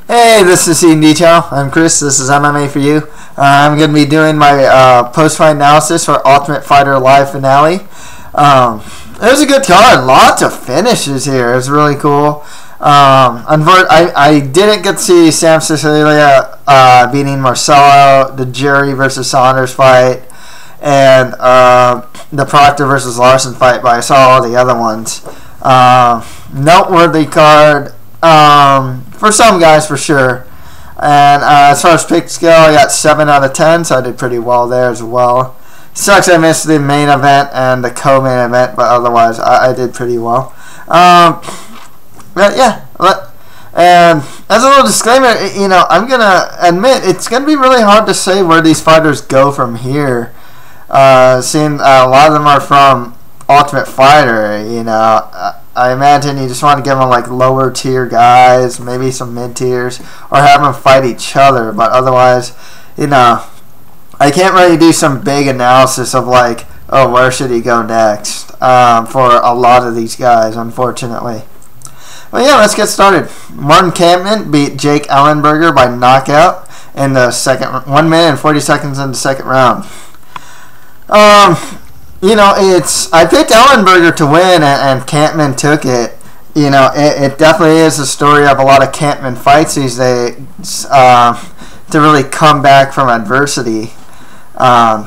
Hey, this is Eden Detail. I'm Chris. This is MMA for you. I'm going to be doing my post-fight analysis for Ultimate Fighter Live finale. It was a good card. Lots of finishes here. It was really cool. I didn't get to see Sam Sicilia beating Marcelo, the Jerry versus Saunders fight, and the Proctor versus Larson fight, but I saw all the other ones. Noteworthy card. For some guys, for sure. And as far as pick skill, I got 7 out of 10, so I did pretty well there as well. Sucks I missed the main event and the co-main event, but otherwise I did pretty well. But yeah, and as a little disclaimer, I'm going to admit it's going to be really hard to say where these fighters go from here. Seeing a lot of them are from Ultimate Fighter, I imagine you just want to give them like lower tier guys, maybe some mid tiers, or have them fight each other. But otherwise, I can't really do some big analysis of like, oh, where should he go next for a lot of these guys, unfortunately. But yeah, let's get started. Martin Kampmann beat Jake Ellenberger by knockout in the 1 minute and 40 seconds in the second round. I picked Ellenberger to win, and Kampmann took it. It definitely is a story of a lot of Kampmann fights these days to really come back from adversity. And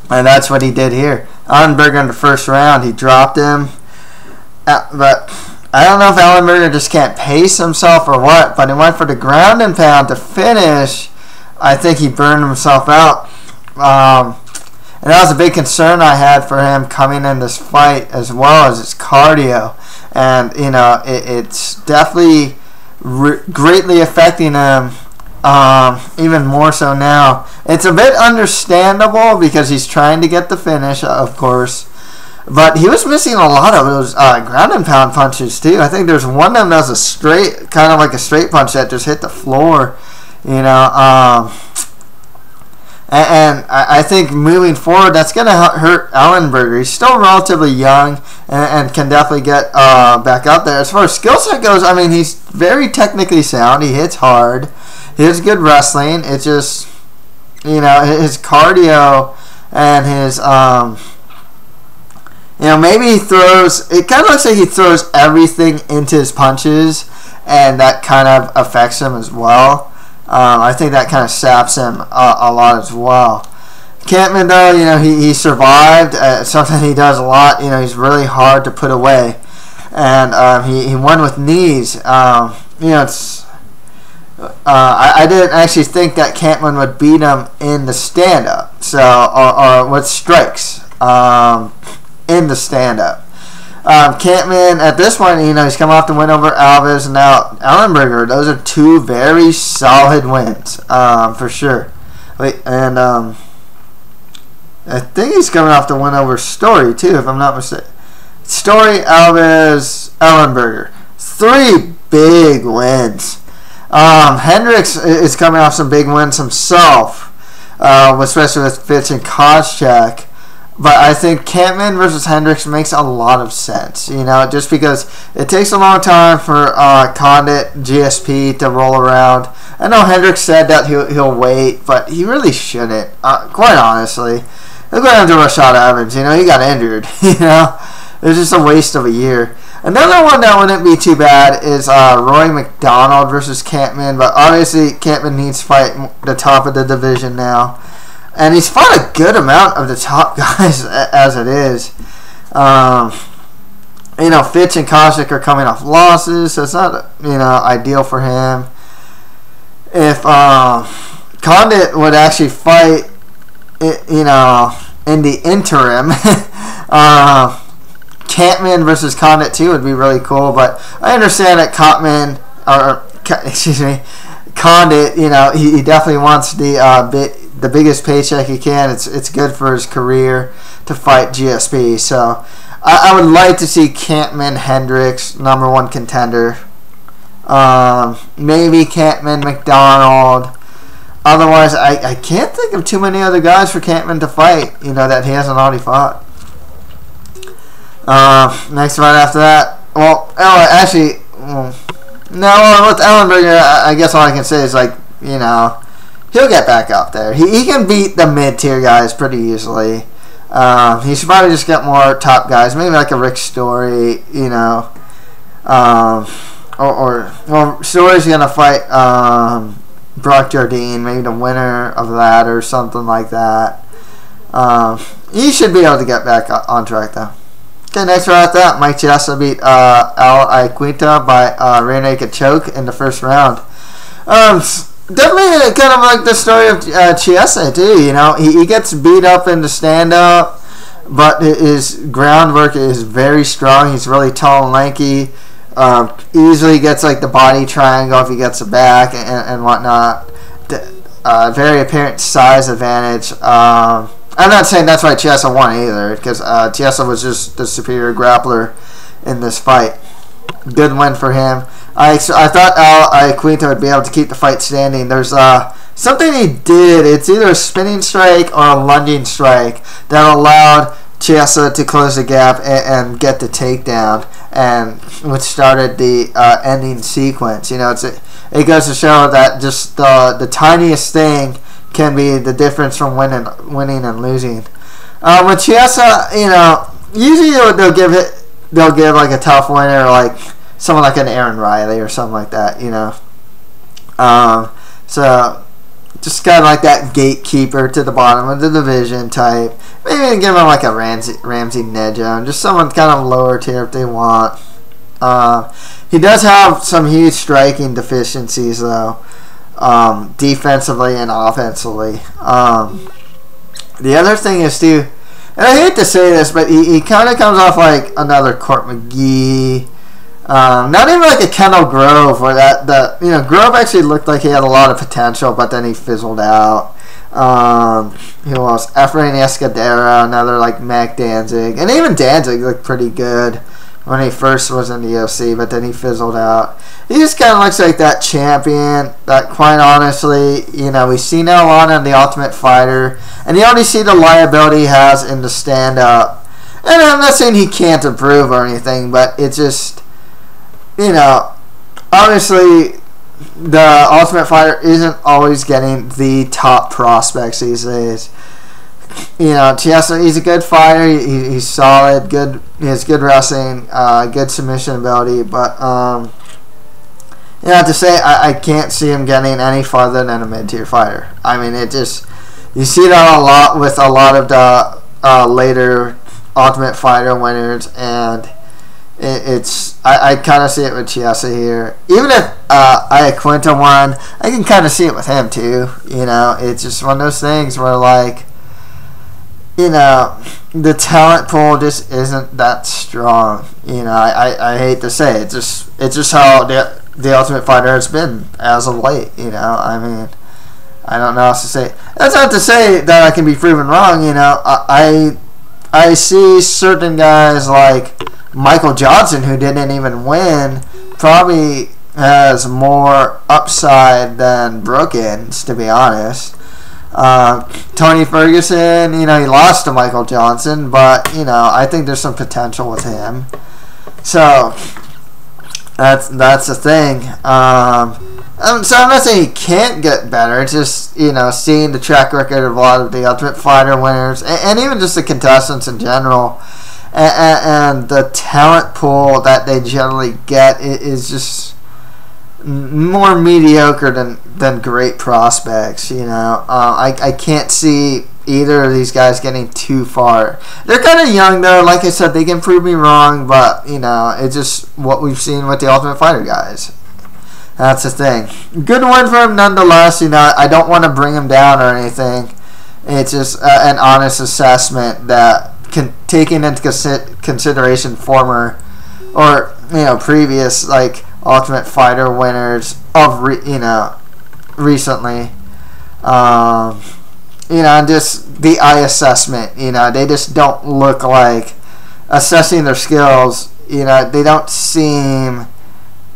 that's what he did here. Ellenberger in the first round, he dropped him. But I don't know if Ellenberger just can't pace himself or what, but he went for the ground and pound to finish. I think he burned himself out. And that was a big concern I had for him coming in this fight, as well as his cardio. And, it's definitely greatly affecting him, even more so now. It's a bit understandable because he's trying to get the finish, of course. But he was missing a lot of those ground and pound punches, too. I think there's one of them that was a straight, kind of like a straight punch that just hit the floor, And I think moving forward, that's going to hurt Ellenberger. He's still relatively young and can definitely get back up there. As far as skill set goes, he's very technically sound. He hits hard. He has good wrestling. It's just, his cardio and his, maybe he throws, it kind of looks like he throws everything into his punches, and that kind of affects him as well. I think that kind of saps him a lot as well. Kampmann, though, he survived. Something he does a lot. He's really hard to put away, and he won with knees. I didn't actually think that Kampmann would beat him in the stand-up, or with strikes in the stand-up. Kampmann, at this point, he's come off the win over Alves and now Ellenberger. Those are 2 very solid wins, for sure. And I think he's coming off the win over Story, too, if I'm not mistaken. Story, Alves, Ellenberger. 3 big wins. Hendricks is coming off some big wins himself, especially with Fitch and Koscheck. But I think Kampmann versus Hendricks makes a lot of sense, just because it takes a long time for Condit, GSP to roll around. I know Hendricks said that he'll wait, but he really shouldn't, quite honestly. Look what happened to Rashad Evans, he got injured, It was just a waste of a year. Another one that wouldn't be too bad is Roy McDonald versus Kampmann, but obviously Kampmann needs to fight the top of the division now. And he's fought a good amount of the top guys as it is. Fitch and Koscheck are coming off losses, so it's not, ideal for him. If Condit would actually fight, in the interim, Kampmann versus Condit too would be really cool. But I understand that Condit, he definitely wants the biggest paycheck he can. It's good for his career to fight GSP. So I would like to see Kampmann Hendricks, #1 contender. Maybe Kampmann McDonald. Otherwise, I can't think of too many other guys for Kampmann to fight, that he hasn't already fought. Next fight after that, No, with Ellenberger, I guess all I can say is, like, you know, he'll get back up there. He can beat the mid-tier guys pretty easily. He should probably just get more top guys, maybe like a Rick Story, you know. Well, Story's going to fight Brock Jardine, maybe the winner of that or something like that. He should be able to get back on track, though. Okay, next we're at that. Mike Chiesa beat Al Iaquinta by rear naked choke in the first round. Definitely kind of like the story of Chiesa, too. You know, he gets beat up in the stand-up, but his groundwork is very strong. He's really tall and lanky. Easily gets like the body triangle if he gets it back and whatnot. Very apparent size advantage. I'm not saying that's why Chiesa won either, because Chiesa was just the superior grappler in this fight. Good win for him. I thought Al Iaquinta would be able to keep the fight standing. There's something he did. It's either a spinning strike or a lunging strike that allowed Chiesa to close the gap and get the takedown, and which started the ending sequence. You know, it goes to show that just the tiniest thing can be the difference from winning and losing. With Chiesa, you know, usually they'll give like a tough winner, like someone like an Aaron Riley or something like that, you know. So just kind of like that gatekeeper to the bottom of the division type. Maybe give him like a Ramsey Nedjo, just someone kind of lower tier if they want. He does have some huge striking deficiencies though. Defensively and offensively. The other thing is too, and I hate to say this, but he kind of comes off like another Court McGee. Not even like a Kendall Grove, where Grove actually looked like he had a lot of potential, but then he fizzled out. Who else? Efrain Escudero, another like Mac Danzig, and even Danzig looked pretty good when he first was in the UFC, but then he fizzled out. He just kind of looks like that champion that, quite honestly, you know, we've seen that a lot in The Ultimate Fighter, and you already see the liability he has in the stand-up. And I'm not saying he can't improve or anything, but it's just, you know, obviously the Ultimate Fighter isn't always getting the top prospects these days. You know, Chiesa, he's a good fighter. He's solid. Good. He has good wrestling. Good submission ability. But you know, to say I can't see him getting any farther than a mid-tier fighter. I mean, it just, you see that a lot with a lot of the later Ultimate Fighter winners, and I kind of see it with Chiesa here. Even if Iaquinta won, I can kind of see it with him too. You know, it's just one of those things where, like, you know, the talent pool just isn't that strong. You know, I hate to say it. It's just how the Ultimate Fighter has been as of late. You know, I mean, I don't know how else to say. That's not to say that I can be proven wrong. You know, I see certain guys like Michael Johnson, who didn't even win, probably has more upside than Brookins, to be honest. Tony Ferguson, you know, he lost to Michael Johnson, but, you know, I think there's some potential with him. So that's the thing. So I'm not saying he can't get better. It's just, you know, seeing the track record of a lot of the Ultimate Fighter winners, and even just the contestants in general, and the talent pool that they generally get is just more mediocre than great prospects. You know, I can't see either of these guys getting too far. They're kind of young though. Like I said, they can prove me wrong, but, you know, it's just what we've seen with the Ultimate Fighter guys. That's the thing. Good win for him nonetheless. You know, I don't want to bring him down or anything. It's just an honest assessment that, taking into consideration former or, you know, previous like Ultimate Fighter winners of recently, you know, and just the eye assessment. You know, they just don't look like, assessing their skills, you know, they don't seem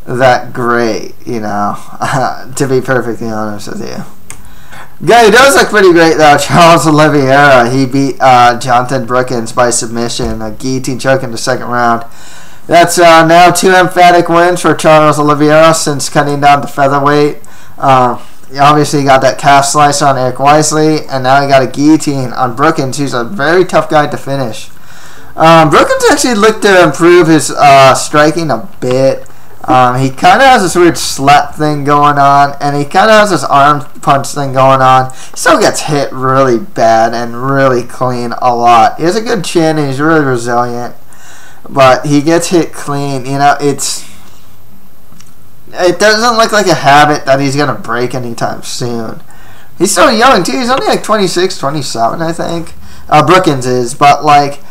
that great, you know, to be perfectly honest with you. Guy who does look pretty great though, Charles Oliveira. He beat Jonathan Brookins by submission, a guillotine choke in the second round. That's now 2 emphatic wins for Charles Oliveira since cutting down to featherweight. He obviously got that calf slice on Eric Wisely, and now he got a guillotine on Brookins, who's a very tough guy to finish. Brookins actually looked to improve his striking a bit. He kind of has this weird slap thing going on, and he kind of has this arm punch thing going on. He still gets hit really bad and really clean a lot. He has a good chin, and he's really resilient, but he gets hit clean. You know, it doesn't look like a habit that he's going to break anytime soon. He's so young, too. He's only like 26, 27, I think. Brookins is, but like,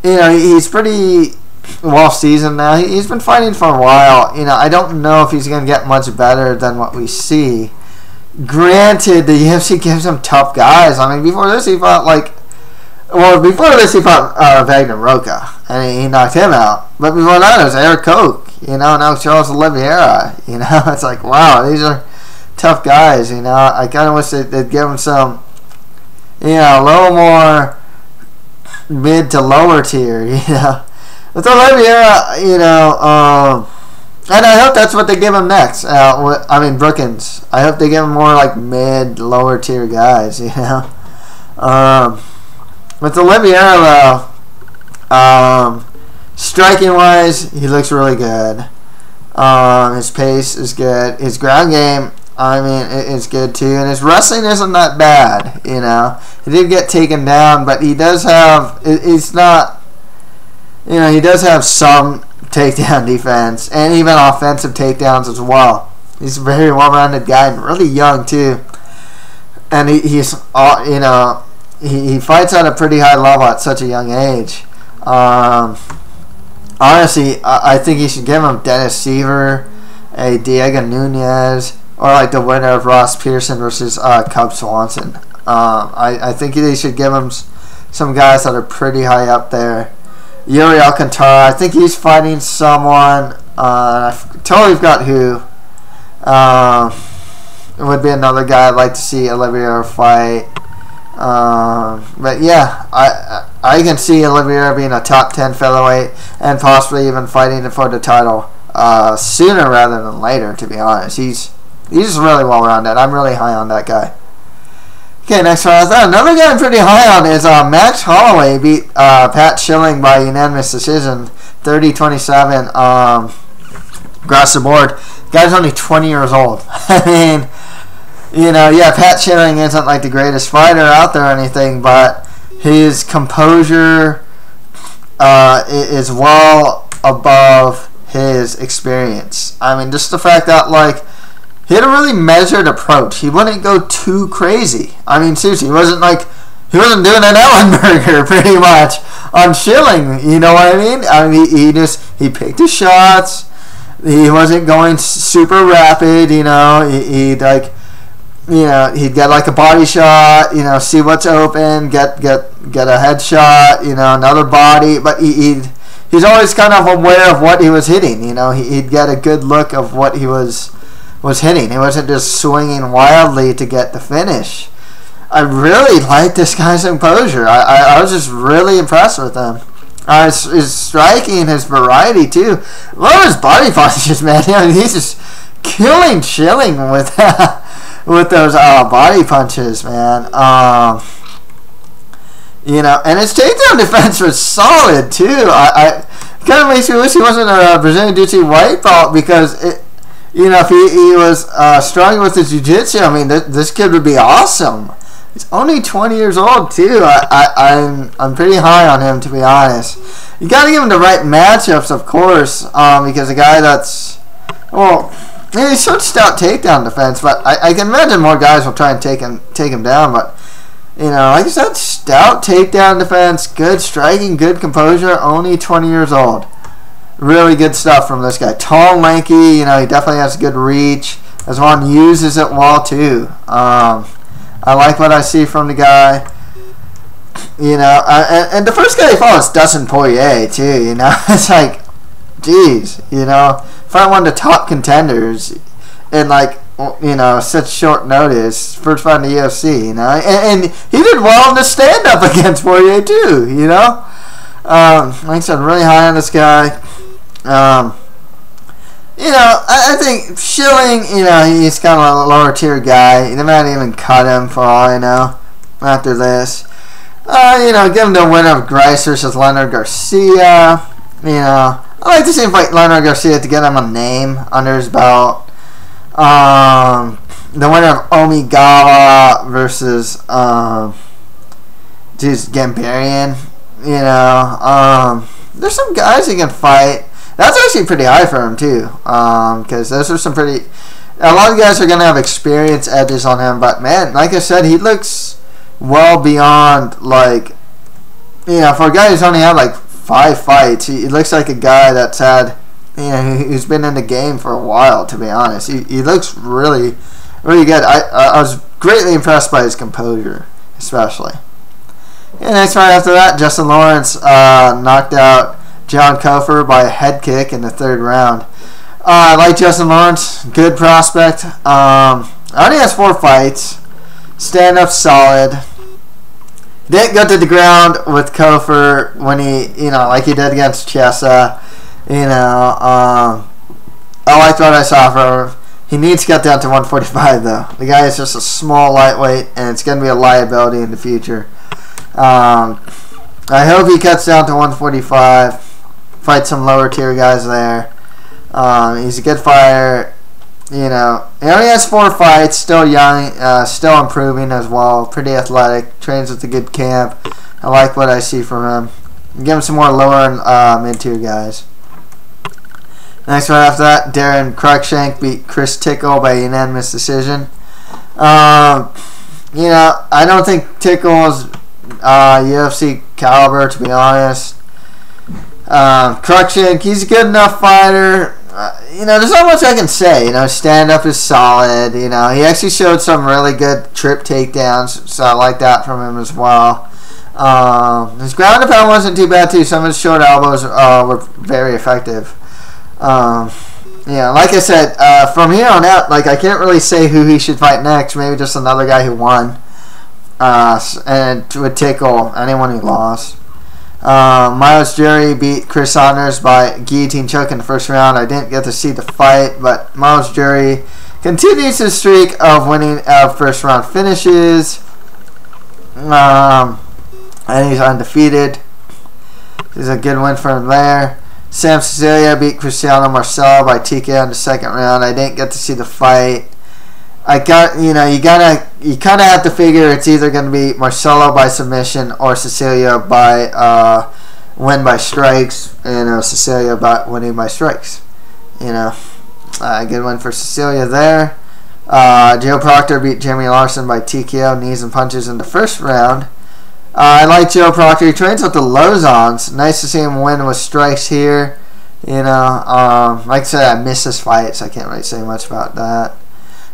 you know, he's pretty well seasoned now. He's been fighting for a while. You know, I don't know if he's going to get much better than what we see. Granted, the UFC gives him tough guys. I mean, before this he fought Wagner Roca, and he knocked him out. But before that, it was Eric Koch. You know, now Charles Oliveira. You know, it's like, wow, these are tough guys. You know, I kind of wish they'd give him some, you know, a little more mid to lower tier. You know, with Oliveira, you know, and I hope that's what they give him next. Brookins. I hope they give him more like mid, lower tier guys. You know, with Oliveira though, striking wise, he looks really good. His pace is good. His ground game, I mean, it's good too. And his wrestling isn't that bad, you know. He did get taken down, but he does have, it's not, you know, he does have some takedown defense and even offensive takedowns as well. He's a very well-rounded guy and really young too. And he's, you know, he fights at a pretty high level at such a young age. Honestly, I think you should give him Dennis Seaver, a Diego Nunez, or like the winner of Ross Pearson versus Cub Swanson. I think they should give him some guys that are pretty high up there. Yuri Alcantara, I think he's fighting someone. I totally forgot who. It would be another guy I'd like to see Oliveira fight. But yeah, I can see Oliveira being a top 10 featherweight and possibly even fighting for the title sooner rather than later, to be honest. He's just really well rounded. I'm really high on that guy. Okay, next one. Another guy I'm pretty high on is Max Holloway beat Pat Schilling by unanimous decision, 30-27 across the board. The guy's only 20 years old. I mean, you know, yeah, Pat Schilling isn't like the greatest fighter out there or anything, but his composure is well above his experience. I mean, just the fact that, like, he had a really measured approach. He wouldn't go too crazy. I mean, seriously, he wasn't doing an Ellenberger pretty much on Schilling. You know what I mean? I mean, he picked his shots. He wasn't going super rapid. You know, he'd like, you know, he'd get like a body shot. You know, see what's open, get a headshot. You know, another body, but he's always kind of aware of what he was hitting. You know, he'd get a good look of what he was hitting. He wasn't just swinging wildly to get the finish. I really like this guy's composure. I was just really impressed with him. His striking, his variety too. Love his body punches, man. I mean, he's just killing Schilling with with those body punches, man. You know, and his takedown defense was solid too. I kind of makes me wish he wasn't a Brazilian Jiu-Jitsu white belt, because it, you know, if he was strong with his jiu-jitsu, I mean, this kid would be awesome. He's only 20 years old too. I'm pretty high on him, to be honest. You got to give him the right matchups, of course, because a guy that's, well, he's such stout takedown defense, but I can imagine more guys will try and take him down. But you know, like I said, stout takedown defense, good striking, good composure. Only 20 years old. Really good stuff from this guy. Tall, lanky. You know, he definitely has good reach. As well, uses it well too. I like what I see from the guy. You know, and the first guy he fought was Dustin Poirier too. You know, it's like, geez, you know, fight one of the top contenders in like, you know, such short notice. First fight in the UFC. You know, and he did well in the stand up against Poirier too. You know, like I said, really high on this guy. You know, I think Schilling, you know, he's kind of a lower tier guy. They might even cut him for all I know after this. You know, give him the winner of Grice versus Leonard Garcia. You know, I like to see him fight Leonard Garcia to get him a name under his belt. The winner of Omigawa versus Gambarian. You know, there's some guys he can fight. That's actually pretty high for him too, because those are some pretty. A lot of guys are gonna have experience edges on him, but man, like I said, he looks well beyond, like, you know, for a guy who's only had like 5 fights, he looks like a guy that's had, you know, who's been in the game for a while. To be honest, he looks really, really good. I was greatly impressed by his composure, especially. And next fight after that, Justin Lawrence knocked out John Kofor by a head kick in the 3rd round. I like Justin Lawrence, good prospect. Only has 4 fights. Stand up solid. Didn't go to the ground with Kofor when he, you know, like he did against Chiesa. You know, I liked what I saw from him. He needs to get down to 145 though. The guy is just a small lightweight, and it's going to be a liability in the future. I hope he cuts down to 145. Fight some lower tier guys there. He's a good fighter. You know, he only has 4 fights. Still young. Still improving as well. Pretty athletic. Trains with a good camp. I like what I see from him. Give him some more lower and mid tier guys. Next one after that, Darren Cruikshank beat Chris Tickle by unanimous decision. You know, I don't think Tickle's UFC caliber, to be honest. Cruikshank, he's a good enough fighter. You know, there's not much I can say. You know, stand up is solid. You know, he actually showed some really good trip takedowns, so I like that from him as well. His ground and pound wasn't too bad too. Some of his short elbows were very effective. Yeah, like I said, from here on out, like I can't really say who he should fight next. Maybe just another guy who won, and would tickle anyone who lost. Miles Jury beat Chris Saunders by guillotine choke in the 1st round. I didn't get to see the fight, but Miles Jury continues his streak of winning 1st round finishes. And he's undefeated. It's a good win for him there. Sam Cecilia beat Cristiano Marcelo by TKO in the 2nd round. I didn't get to see the fight. You kind of have to figure it's either going to be Marcelo by submission or Cecilia by win by strikes, and Cecilia by winning by strikes. You know, good win for Cecilia there. Joe Proctor beat Jeremy Larson by TKO, knees and punches in the 1st round. I like Joe Proctor. He trains with the Lozons. Nice to see him win with strikes here. You know, like I said, I missed this fight, so I can't really say much about that.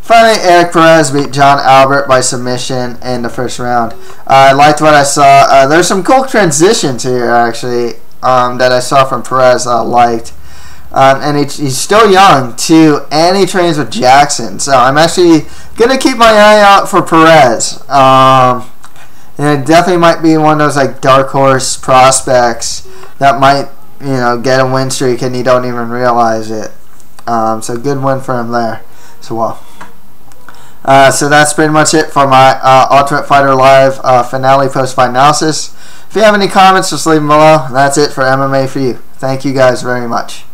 Finally, Eric Perez beat John Albert by submission in the 1st round. I liked what I saw. There's some cool transitions here, actually, that I saw from Perez that I liked. And he's still young, too, and he trains with Jackson. So I'm actually going to keep my eye out for Perez. And it definitely might be one of those like dark horse prospects that might, you know, get a win streak and you don't even realize it. So good win for him there as well. So that's pretty much it for my Ultimate Fighter Live finale post-fight analysis. If you have any comments, just leave them below. That's it for MMA for you. Thank you guys very much.